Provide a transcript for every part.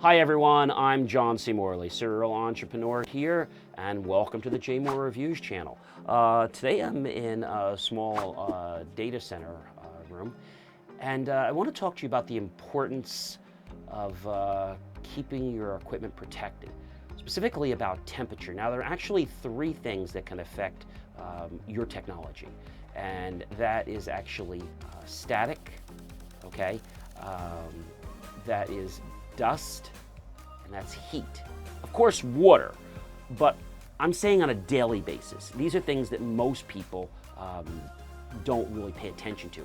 Hi everyone, I'm John C. Morley, serial entrepreneur here, and welcome to the J Moore Reviews channel. Today I'm in a small data center room, and I want to talk to you about the importance of keeping your equipment protected, specifically about temperature. Now, there are actually three things that can affect your technology, and that is actually static, okay? That is dust, and that's heat. Of course, water, but I'm saying on a daily basis. These are things that most people don't really pay attention to.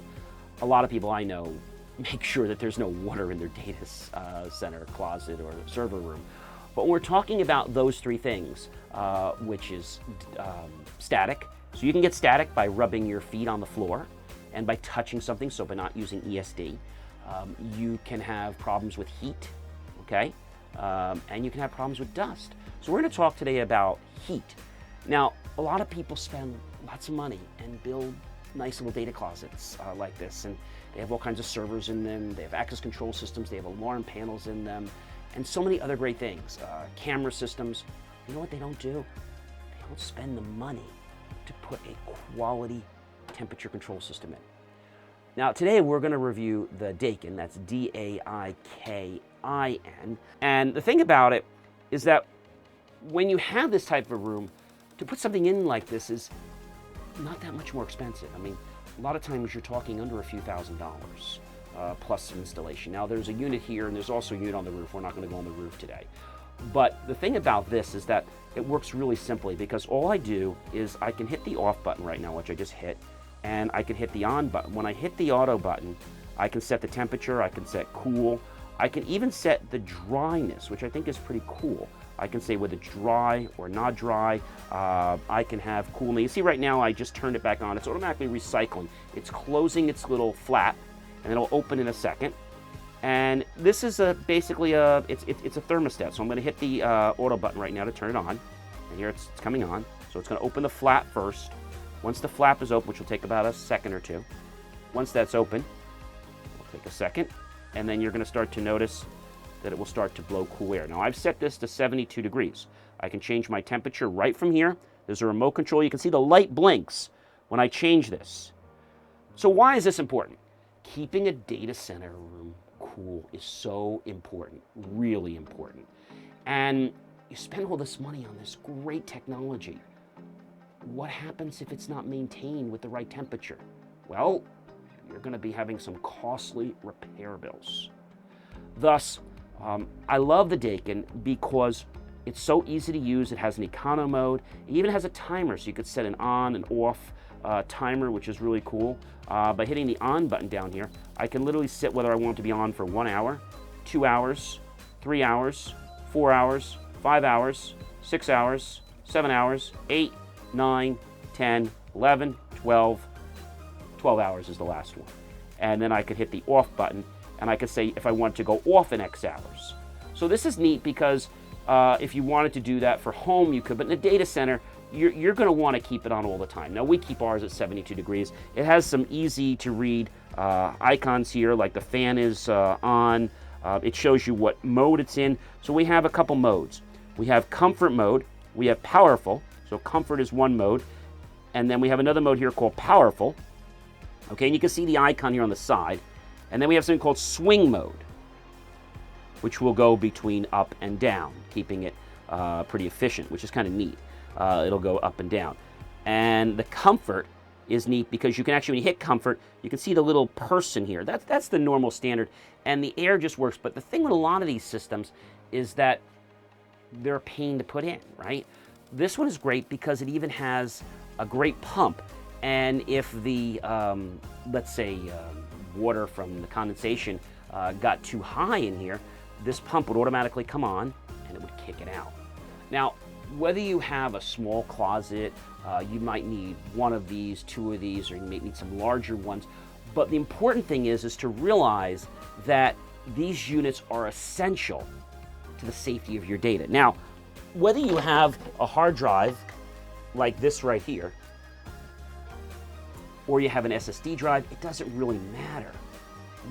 A lot of people I know make sure that there's no water in their data center, closet, or server room. But when we're talking about those three things, which is static. So you can get static by rubbing your feet on the floor and by touching something, so by not using ESD. You can have problems with heat, okay? And you can have problems with dust. So we're going to talk today about heat. Now, a lot of people spend lots of money and build nice little data closets like this, and they have all kinds of servers in them, they have access control systems, they have alarm panels in them, and so many other great things. Camera systems. You know what they don't do? They don't spend the money to put a quality temperature control system in. Now, today we're going to review the Daikin, that's D-A-I-K-I-N. And the thing about it is that when you have this type of room, to put something in like this is not that much more expensive. I mean, a lot of times you're talking under a few $1,000s plus installation. Now, there's a unit here and there's also a unit on the roof. We're not going to go on the roof today. But the thing about this is that it works really simply, because all I do is I can hit the off button right now, which I just hit, and I can hit the on button. When I hit the auto button, I can set the temperature, I can set cool, I can even set the dryness, which I think is pretty cool. I can say whether it's dry or not dry. I can have cool. Now you see right now I just turned it back on. It's automatically recycling. It's closing its little flap, and it'll open in a second. And this is basically it's a thermostat. So I'm going to hit the auto button right now to turn it on, and here it's coming on. So it's going to open the flap first. Once the flap is open, which will take about a second or two, once that's open, it'll take a second, and then you're going to start to notice that it will start to blow cool air. Now, I've set this to 72 degrees. I can change my temperature right from here. There's a remote control. You can see the light blinks when I change this. So why is this important? Keeping a data center room cool is so important, really important. And you spend all this money on this great technology. What happens if it's not maintained with the right temperature? Well, you're going to be having some costly repair bills. Thus, I love the Daikin because it's so easy to use. It has an econo mode. It even has a timer, so you could set an on and off timer, which is really cool. By hitting the on button down here, I can literally set whether I want it to be on for 1 hour, 2 hours, 3 hours, 4 hours, 5 hours, 6 hours, 7 hours, 8, 9, 10, 11, 12 hours is the last one. And then I could hit the off button, and I could say if I want to go off in X hours. So this is neat because if you wanted to do that for home, you could, but in a data center, you're going to want to keep it on all the time. Now, we keep ours at 72 degrees. It has some easy to read icons here, like the fan is on. It shows you what mode it's in. So we have a couple modes. We have comfort mode, we have powerful. So comfort is one mode, and then we have another mode here called powerful. Okay, and you can see the icon here on the side. And then we have something called swing mode, which will go between up and down, keeping it pretty efficient, which is kind of neat. It'll go up and down. And the comfort is neat because you can actually, when you hit comfort, you can see the little person here. That's the normal standard, and the air just works. But the thing with a lot of these systems is that they're a pain to put in, right? This one is great because it even has a great pump, and if the, let's say, water from the condensation got too high in here, this pump would automatically come on and it would kick it out. Now, whether you have a small closet, you might need one of these, two of these, or you may need some larger ones, but the important thing is to realize that these units are essential to the safety of your data. Now, whether you have a hard drive like this right here, or you have an SSD drive, it doesn't really matter.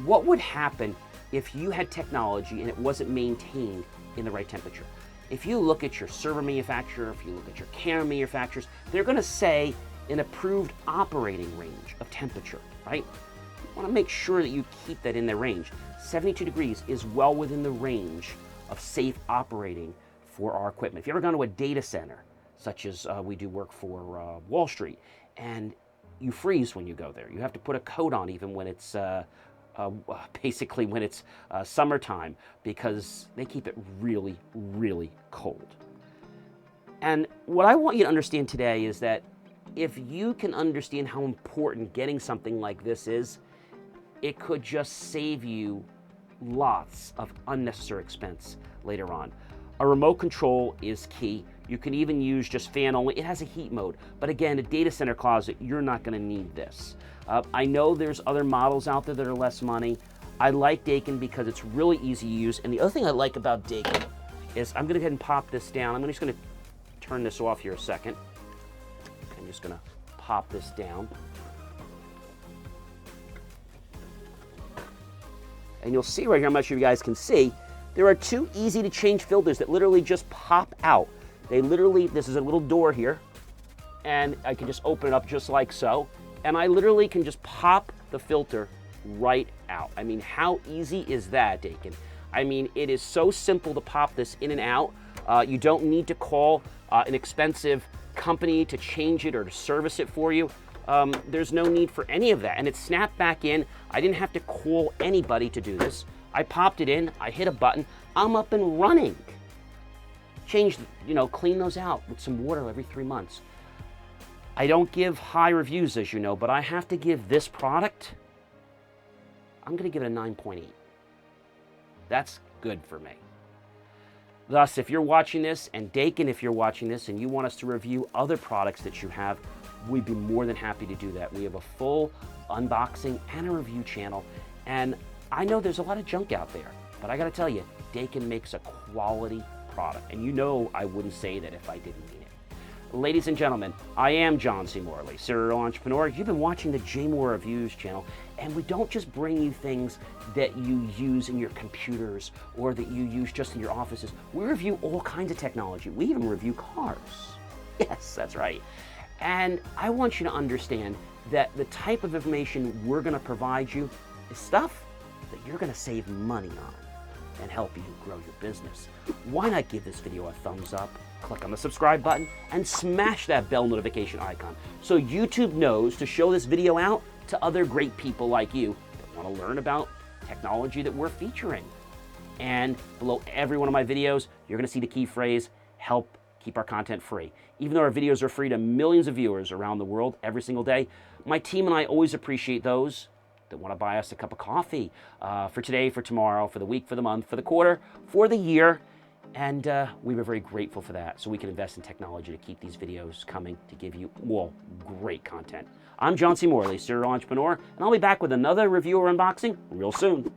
What would happen if you had technology and it wasn't maintained in the right temperature. If you look at your server manufacturer, if you look at your camera manufacturers, they're going to say an approved operating range of temperature, right? You want to make sure that you keep that in the range. 72 degrees is well within the range of safe operating for our equipment. If you've ever gone to a data center, such as we do work for Wall Street, and you freeze when you go there, you have to put a coat on even when it's basically when it's summertime, because they keep it really, really cold. And what I want you to understand today is that if you can understand how important getting something like this is, it could just save you lots of unnecessary expense later on. A remote control is key. You can even use just fan only. It has a heat mode, but again, a data center closet, you're not going to need this. I know there's other models out there that are less money. I like Daikon because it's really easy to use. And the other thing I like about Daikon is, I'm going to go ahead and pop this down. I'm just going to turn this off here a second. I'm just going to pop this down. And you'll see right here, I'm not sure if you guys can see, there are two easy to change filters that literally just pop out. They literally, this is a little door here, and I can just open it up just like so. And I literally can just pop the filter right out. I mean, how easy is that, Daikon? I mean, it is so simple to pop this in and out. You don't need to call an expensive company to change it or to service it for you. There's no need for any of that. And it snapped back in. I didn't have to call anybody to do this. I popped it in, I hit a button, I'm up and running. Change, clean those out with some water every 3 months. I don't give high reviews, as you know, but I have to give this product, I'm going to give it a 9.8. That's good for me. Thus, if you're watching this, and Daikon, if you're watching this, and you want us to review other products that you have, we'd be more than happy to do that. We have a full unboxing and a review channel, and I know there's a lot of junk out there, but I got to tell you, Daikon makes a quality product, and you know I wouldn't say that if I didn't mean it. Ladies and gentlemen, I am John C. Morley, serial entrepreneur. You've been watching the J Moore Reviews channel, and we don't just bring you things that you use in your computers or that you use just in your offices. We review all kinds of technology. We even review cars. Yes, that's right. And I want you to understand that the type of information we're going to provide you is stuff that you're going to save money on and help you grow your business. Why not give this video a thumbs up, click on the subscribe button, and smash that bell notification icon so YouTube knows to show this video out to other great people like you that want to learn about technology that we're featuring. And below every one of my videos, you're going to see the key phrase, help keep our content free. Even though our videos are free to millions of viewers around the world every single day, my team and I always appreciate those that want to buy us a cup of coffee for today, for tomorrow, for the week, for the month, for the quarter, for the year. And we were very grateful for that, so we can invest in technology to keep these videos coming to give you all great content. I'm John C. Morley, serial entrepreneur, and I'll be back with another review or unboxing real soon.